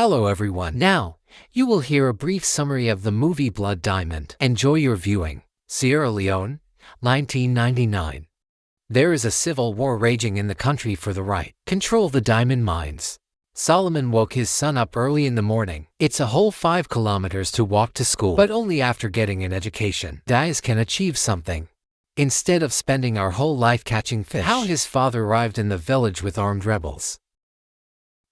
Hello everyone. Now, you will hear a brief summary of the movie Blood Diamond. Enjoy your viewing. Sierra Leone, 1999. There is a civil war raging in the country for the right. Control the diamond mines. Solomon woke his son up early in the morning. It's a whole 5 kilometers to walk to school, but only after getting an education. Guys can achieve something. Instead of spending our whole life catching fish. How his father arrived in the village with armed rebels.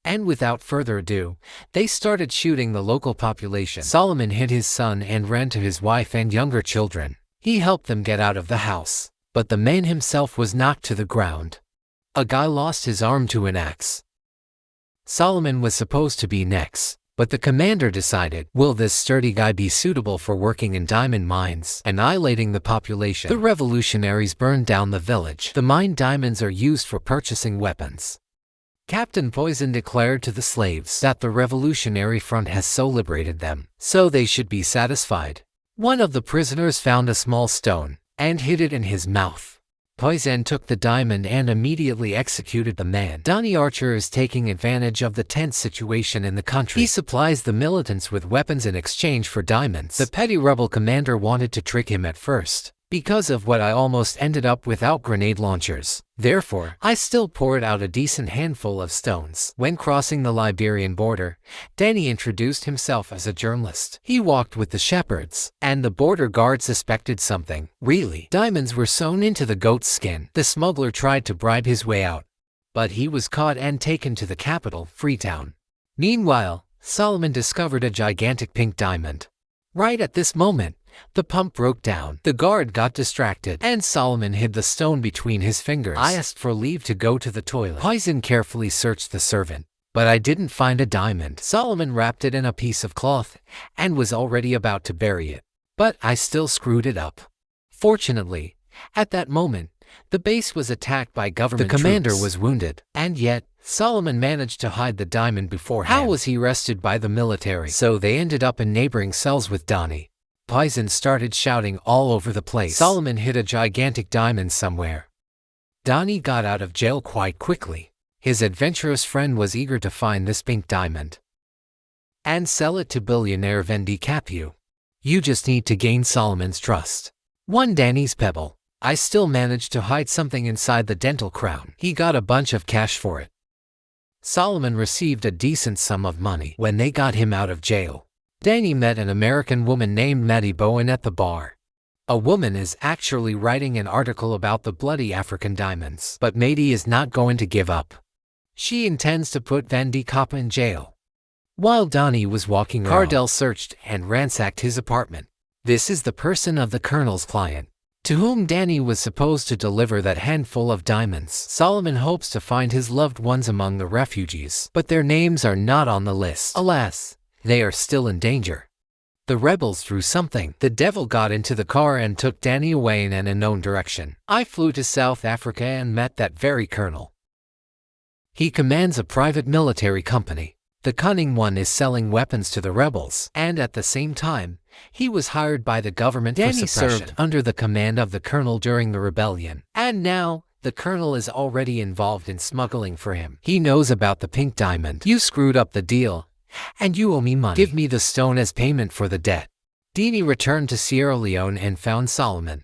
And without further ado, they started shooting the local population. Solomon hid his son and ran to his wife and younger children. He helped them get out of the house, but the man himself was knocked to the ground. A guy lost his arm to an axe. Solomon was supposed to be next, but the commander decided, will this sturdy guy be suitable for working in diamond mines? Annihilating the population. The revolutionaries burned down the village. The mine diamonds are used for purchasing weapons. Captain Poison declared to the slaves that the Revolutionary Front has so liberated them, so they should be satisfied. One of the prisoners found a small stone and hid it in his mouth. Poison took the diamond and immediately executed the man. Donnie Archer is taking advantage of the tense situation in the country. He supplies the militants with weapons in exchange for diamonds. The petty rebel commander wanted to trick him at first, because of what I almost ended up without grenade launchers. Therefore, I still poured out a decent handful of stones. When crossing the Liberian border, Danny introduced himself as a journalist. He walked with the shepherds, and the border guard suspected something. Really, diamonds were sewn into the goat's skin. The smuggler tried to bribe his way out, but he was caught and taken to the capital, Freetown. Meanwhile, Solomon discovered a gigantic pink diamond. Right at this moment, the pump broke down. The guard got distracted, and Solomon hid the stone between his fingers. I asked for leave to go to the toilet. Poison carefully searched the servant, but I didn't find a diamond. Solomon wrapped it in a piece of cloth and was already about to bury it, but I still screwed it up. Fortunately, at that moment, the base was attacked by government troops. The commander was wounded, and yet Solomon managed to hide the diamond beforehand. How was he arrested by the military? So they ended up in neighboring cells with Donnie. Poison started shouting all over the place. Solomon hid a gigantic diamond somewhere. Donnie got out of jail quite quickly. His adventurous friend was eager to find this pink diamond and sell it to billionaire Vendy Capu. You just need to gain Solomon's trust. One Danny's pebble. I still managed to hide something inside the dental crown. He got a bunch of cash for it. Solomon received a decent sum of money when they got him out of jail. Danny met an American woman named Maddie Bowen at the bar. A woman is actually writing an article about the bloody African diamonds. But Maddie is not going to give up. She intends to put Vendy Capu in jail. While Donnie was walking around, Cardell searched and ransacked his apartment. This is the person of the colonel's client, to whom Danny was supposed to deliver that handful of diamonds. Solomon hopes to find his loved ones among the refugees, but their names are not on the list. Alas, they are still in danger. The rebels threw something. The devil got into the car and took Danny away in an unknown direction. I flew to South Africa and met that very colonel. He commands a private military company. The cunning one is selling weapons to the rebels, and at the same time, he was hired by the government for suppression. Danny served under the command of the colonel during the rebellion, and now the colonel is already involved in smuggling for him. He knows about the pink diamond. You screwed up the deal, and you owe me money. Give me the stone as payment for the debt. Danny returned to Sierra Leone and found Solomon.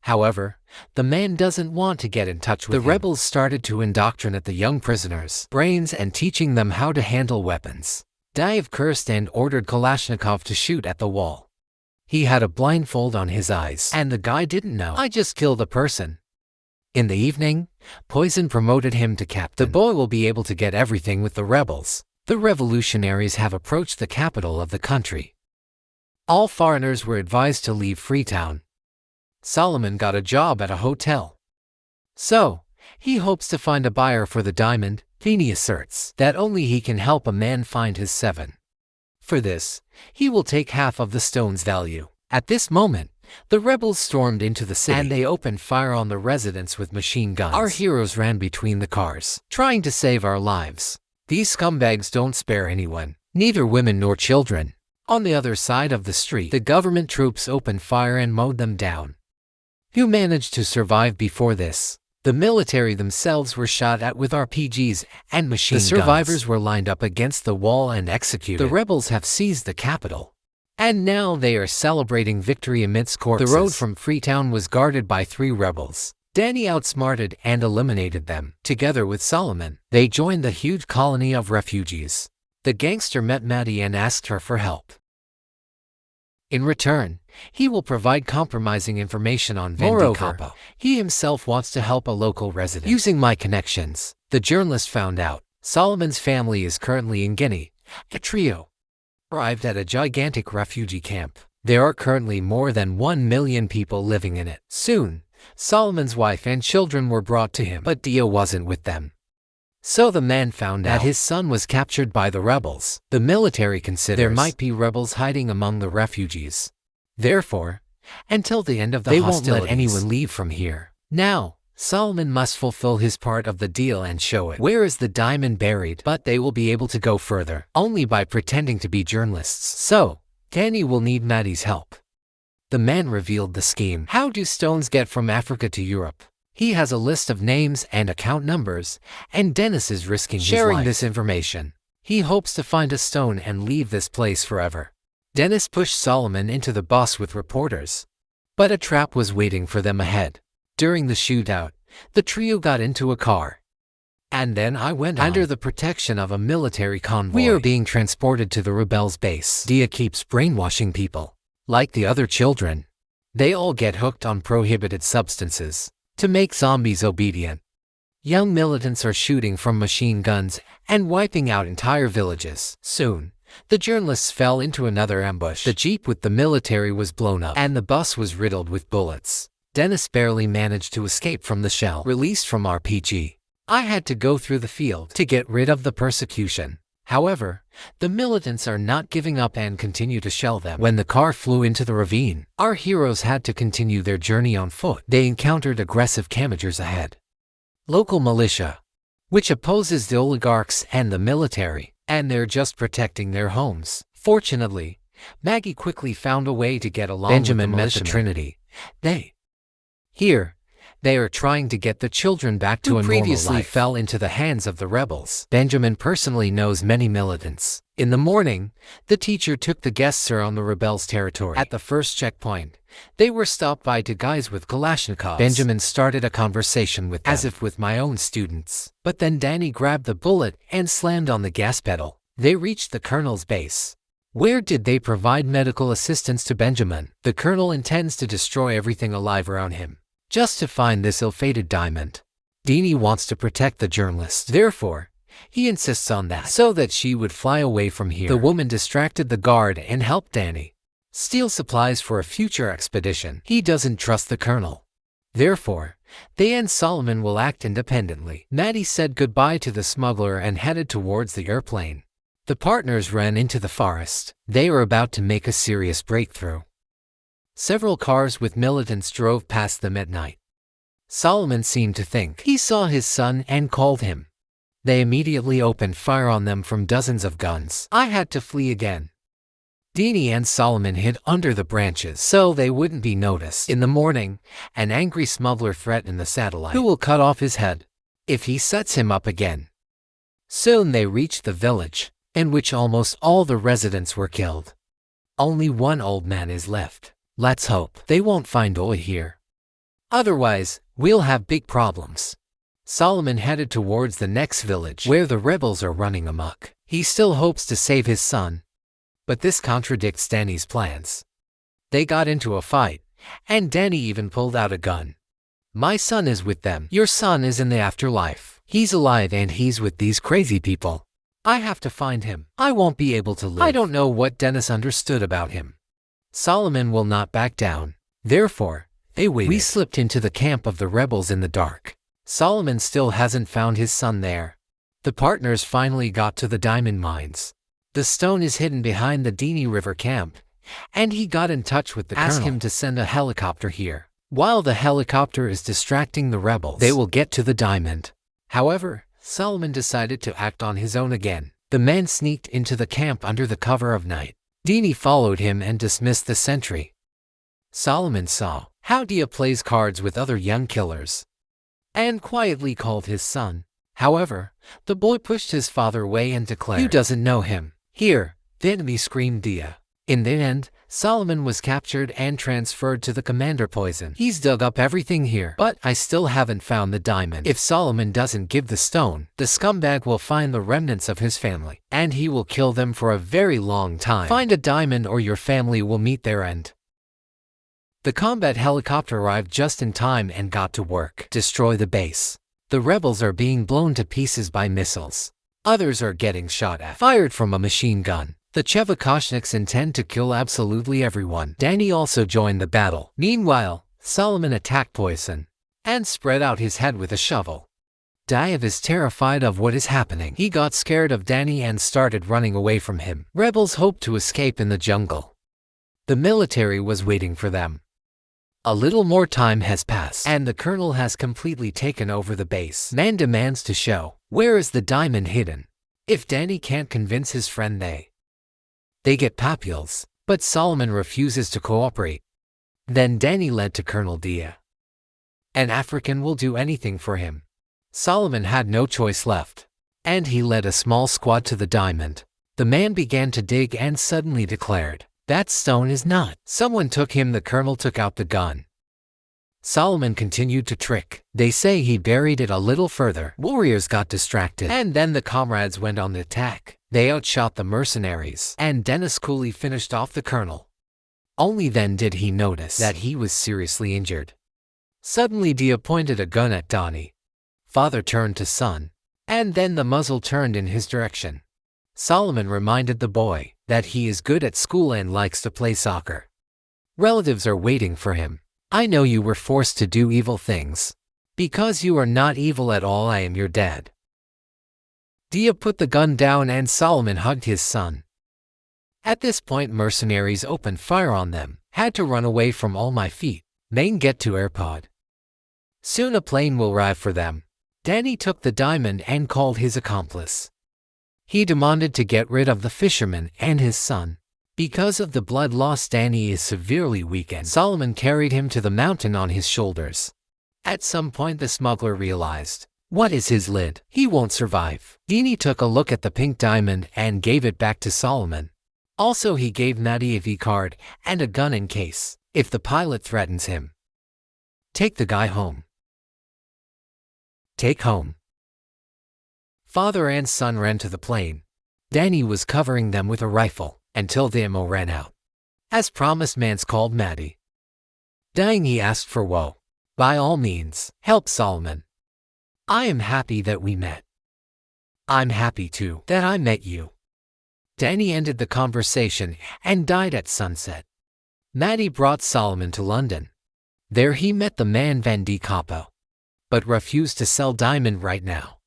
However, the man doesn't want to get in touch with him. The rebels started to indoctrinate the young prisoners' brains and teaching them how to handle weapons. Dave cursed and ordered Kalashnikov to shoot at the wall. He had a blindfold on his eyes, and the guy didn't know. I just killed a person. In the evening, Poison promoted him to captain. The boy will be able to get everything with the rebels. The revolutionaries have approached the capital of the country. All foreigners were advised to leave Freetown. Solomon got a job at a hotel. So, he hopes to find a buyer for the diamond. Danny asserts that only he can help a man find his 7. For this, he will take half of the stone's value. At this moment, the rebels stormed into the city, and they opened fire on the residents with machine guns. Our heroes ran between the cars, trying to save our lives. These scumbags don't spare anyone, neither women nor children. On the other side of the street, the government troops opened fire and mowed them down. Who managed to survive before this? The military themselves were shot at with RPGs and machine guns. The survivors were lined up against the wall and executed. The rebels have seized the capital, and now they are celebrating victory amidst corpses. The road from Freetown was guarded by 3 rebels. Danny outsmarted and eliminated them. Together with Solomon, they joined the huge colony of refugees. The gangster met Maddie and asked her for help. In return, he will provide compromising information on Vendi Capo. He himself wants to help a local resident. Using my connections, the journalist found out Solomon's family is currently in Guinea. The trio arrived at a gigantic refugee camp. There are currently more than 1 million people living in it. Soon, Solomon's wife and children were brought to him, but Dio wasn't with them. So the man found out that his son was captured by the rebels. The military considers there might be rebels hiding among the refugees. Therefore, until the end of the hostilities, they won't let anyone leave from here. Now, Solomon must fulfill his part of the deal and show it. Where is the diamond buried? But they will be able to go further only by pretending to be journalists. So, Danny will need Maddie's help. The man revealed the scheme. How do stones get from Africa to Europe? He has a list of names and account numbers, and Dennis is risking sharing this information. He hopes to find a stone and leave this place forever. Dennis pushed Solomon into the bus with reporters, but a trap was waiting for them ahead. During the shootout, the trio got into a car, and then I went under the protection of a military convoy. We are being transported to the rebels' base. Dia keeps brainwashing people. Like the other children, they all get hooked on prohibited substances to make zombies obedient. Young militants are shooting from machine guns and wiping out entire villages. Soon, the journalists fell into another ambush. The jeep with the military was blown up, and the bus was riddled with bullets. Dennis barely managed to escape from the shell released from RPG. I had to go through the field to get rid of the persecution. However, the militants are not giving up and continue to shell them. When the car flew into the ravine, our heroes had to continue their journey on foot. They encountered aggressive Kamagers ahead. Local militia, which opposes the oligarchs and the military, and they're just protecting their homes. Fortunately, Maggie quickly found a way to get along Benjamin with the Trinity. They are trying to get the children back to a normal life. Previously fell into the hands of the rebels. Benjamin personally knows many militants. In the morning, the teacher took the guests on the rebels' territory. At the first checkpoint, they were stopped by 2 guys with Kalashnikovs. Benjamin started a conversation with them, as if with my own students. But then Danny grabbed the bullet and slammed on the gas pedal. They reached the colonel's base. Where did they provide medical assistance to Benjamin? The colonel intends to destroy everything alive around him, just to find this ill-fated diamond. Dini wants to protect the journalist. Therefore, he insists on that, so that she would fly away from here. The woman distracted the guard and helped Danny steal supplies for a future expedition. He doesn't trust the colonel. Therefore, they and Solomon will act independently. Maddie said goodbye to the smuggler and headed towards the airplane. The partners ran into the forest. They were about to make a serious breakthrough. Several cars with militants drove past them at night. Solomon seemed to think he saw his son and called him. They immediately opened fire on them from dozens of guns. I had to flee again. Dini and Solomon hid under the branches so they wouldn't be noticed. In the morning, an angry smuggler threatened the satellite, who will cut off his head if he sets him up again. Soon they reached the village, in which almost all the residents were killed. Only one old man is left. Let's hope they won't find oil here. Otherwise, we'll have big problems. Solomon headed towards the next village, where the rebels are running amok. He still hopes to save his son, but this contradicts Danny's plans. They got into a fight, and Danny even pulled out a gun. My son is with them. Your son is in the afterlife. He's alive and he's with these crazy people. I have to find him. I won't be able to live. I don't know what Dennis understood about him. Solomon will not back down. Therefore, they waited. We slipped into the camp of the rebels in the dark. Solomon still hasn't found his son there. The partners finally got to the diamond mines. The stone is hidden behind the Dini River camp, and he got in touch with the colonel. Ask him to send a helicopter here. While the helicopter is distracting the rebels, they will get to the diamond. However, Solomon decided to act on his own again. The man sneaked into the camp under the cover of night. Dini followed him and dismissed the sentry. Solomon saw how Dia plays cards with other young killers, and quietly called his son. However, the boy pushed his father away and declared, "You doesn't know him." "Here, then," screamed Dia. In the end, Solomon was captured and transferred to the commander poison. "He's dug up everything here, but I still haven't found the diamond. If Solomon doesn't give the stone, the scumbag will find the remnants of his family, and he will kill them for a very long time. Find a diamond or your family will meet their end." The combat helicopter arrived just in time and got to work. Destroy the base. The rebels are being blown to pieces by missiles. Others are getting shot at, fired from a machine gun. The Chevakoshniks intend to kill absolutely everyone. Danny also joined the battle. Meanwhile, Solomon attacked Poison and spread out his head with a shovel. Diev is terrified of what is happening. He got scared of Danny and started running away from him. Rebels hoped to escape in the jungle. The military was waiting for them. A little more time has passed, and the colonel has completely taken over the base. Man demands to show where is the diamond hidden. If Danny can't convince his friend, they get papules, but Solomon refuses to cooperate. Then Danny led to Colonel Dia. An African will do anything for him. Solomon had no choice left, and he led a small squad to the diamond. The man began to dig and suddenly declared, "That stone is not." Someone took him. The colonel took out the gun. Solomon continued to trick. They say he buried it a little further. Warriors got distracted, and then the comrades went on the attack. They outshot the mercenaries, and Dennis coolly finished off the colonel. Only then did he notice that he was seriously injured. Suddenly Dia pointed a gun at Donnie. Father turned to son, and then the muzzle turned in his direction. Solomon reminded the boy that he is good at school and likes to play soccer. Relatives are waiting for him. "I know you were forced to do evil things. Because you are not evil at all, I am your dad." Dia put the gun down and Solomon hugged his son. At this point, mercenaries opened fire on them. "Had to run away from all my feet. Main get to airpod. Soon a plane will arrive for them." Danny took the diamond and called his accomplice. He demanded to get rid of the fisherman and his son. Because of the blood loss, Danny is severely weakened. Solomon carried him to the mountain on his shoulders. At some point, the smuggler realized, what is his lid? He won't survive. Danny took a look at the pink diamond and gave it back to Solomon. Also, he gave Maddie a V card and a gun in case, if the pilot threatens him. Take the guy home. Take home. Father and son ran to the plane. Danny was covering them with a rifle until the ammo ran out. As promised, Mance called Maddie. Dying, he asked for woe. "By all means, help Solomon. I am happy that we met. I'm happy too that I met you." Danny ended the conversation and died at sunset. Maddie brought Solomon to London. There he met the man Van de Capo, but refused to sell diamond right now.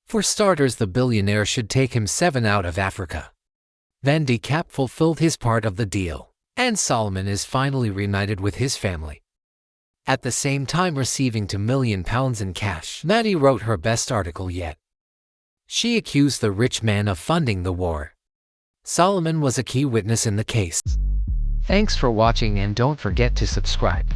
For starters, the billionaire should take him 7 out of Africa. Van de Cap fulfilled his part of the deal, and Solomon is finally reunited with his family. At the same time receiving £2 million in cash, Maddie wrote her best article yet. She accused the rich man of funding the war. Solomon was a key witness in the case. Thanks for watching and don't forget to subscribe.